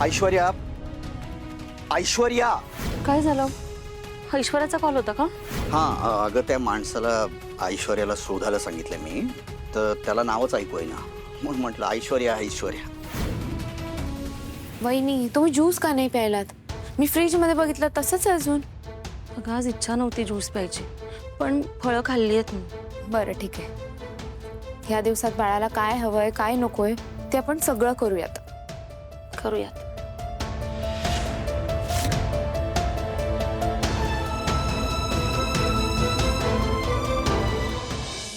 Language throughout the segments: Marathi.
ऐश्वर्या, ऐश्वर्या. काय झालं? ऐश्वर्याचा कॉल होता का? हां, अगं त्या माणसाला ऐश्वर्याला शोधायला सांगितलं मी, तर त्याला नावच ऐकू येईना. म्हणून म्हटलं ऐश्वर्या ऐश्वर्या. वहिनी, तुम्ही ज्यूस का नाही प्यायलात? मी फ्रीज मध्ये बघितलं तसंच आहे अजून. अगं आज इच्छा नव्हती ज्यूस प्यायची, पण फळं खाल्ली आहेत मी. बरं ठीक आहे. ह्या दिवसात बाळाला काय हवंय काय नकोय ते आपण सगळं करूयात. करूयात.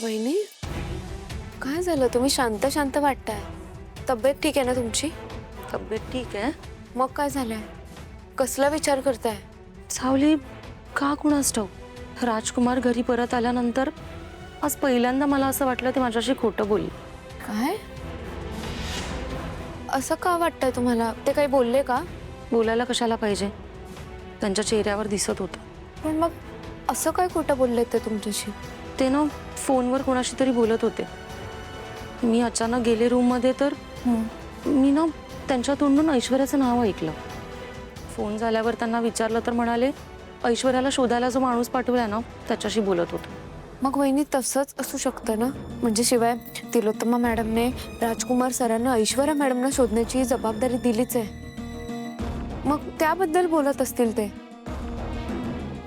वहिनी, काय झालं? तुम्ही शांत शांत वाटताय. तब्येत ठीक आहे ना तुमची? तब्येत ठीक आहे. मग काय झालंय? कसला विचार करताय? सावली, का कुणास ठाऊक राजकुमार घरी परत आल्यानंतर आज पहिल्यांदा मला असं वाटलं ते माझ्याशी खोटं बोलले. काय? असं का वाटतंय तुम्हाला? ते काही बोलले का? बोलायला कशाला पाहिजे, त्यांच्या चेहऱ्यावर दिसत होतं. पण मग असं काय खोटं बोलले ते तुमच्याशी? ते ना फोनवर कोणाशी तरी बोलत होते. मी अचानक गेले रूममध्ये तर मी ना त्यांच्या तोंडून ऐश्वर्याचं नाव ऐकलं. फोन झाल्यावर त्यांना विचारलं तर म्हणाले ऐश्वर्याला शोधायला जो माणूस पाठवलाय ना त्याच्याशी बोलत होतो. मग वहिनी तसंच असू शकतं ना? म्हणजे शिवाय तिलोत्तमा मॅडमने राजकुमार सरांना ऐश्वर्या मॅडमना शोधण्याची जबाबदारी दिलीच आहे. मग त्याबद्दल बोलत असतील ते.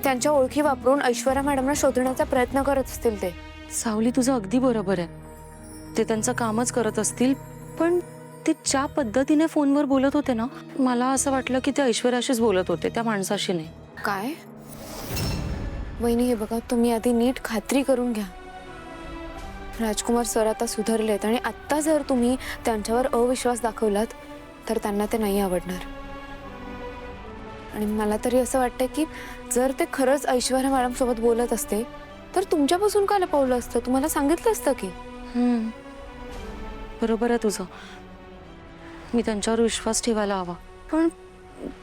त्यांच्या ओळखी वापरून ऐश्वर्या मॅडमना शोधण्याचा प्रयत्न करत असतील ते. सावली, तुझं अगदी बरोबर आहे. ते त्यांचं कामच करत असतील, पण ते ज्या पद्धतीने फोनवर बोलत होते ना, मला असं वाटलं की ते ऐश्वर्याशीच बोलत होते, त्या माणसाशी नाही. काय? वहिनी हे बघा, तुम्ही आधी नीट खात्री करून घ्या. राजकुमार सर आता सुधारलेत आणि आत्ता जर तुम्ही त्यांच्यावर अविश्वास दाखवलात तर त्यांना ते नाही आवडणार. आणि मला तरी असं वाटतं की जर ते खरंच ऐश्वर्या मॅडम सोबत बोलत असते तर तुमच्यापासून का लपवलं असतं? तुम्हाला सांगितलं असतं की. बरोबर आहे तुझं. मी त्यांच्यावर विश्वास ठेवायला हवा, पण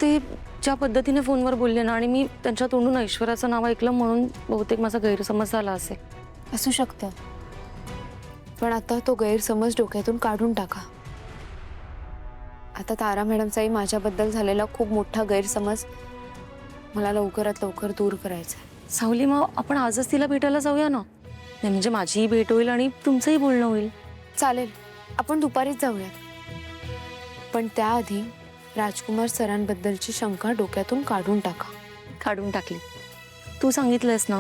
ते ज्या पद्धतीने फोनवर बोलले ना आणि मी त्यांच्या तोंडून ऐश्वर्याचं नाव ऐकलं म्हणून बहुतेक माझा गैरसमज झाला असेल. असू शकतं, पण आता तो गैरसमज डोक्यातून काढून टाका. आता तारा मॅडमचाही माझ्याबद्दल झालेला खूप मोठा गैरसमज मला लवकरात लवकर दूर करायचा आहे. सावली, मग आपण आजच तिला भेटायला जाऊया ना? नाही म्हणजे माझीही भेट होईल आणि तुमचंही बोलणं होईल. चालेल, आपण दुपारीच जाऊयात. पण त्याआधी राजकुमार सरांबद्दलची शंका डोक्यातून काढून टाका. काढून टाकली. तू सांगितलंस ना,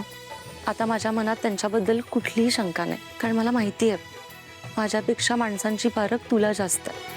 आता माझ्या मनात त्यांच्याबद्दल कुठलीही शंका नाही, कारण मला माहिती आहे माझ्यापेक्षा माणसांची पारख तुला जास्त आहे.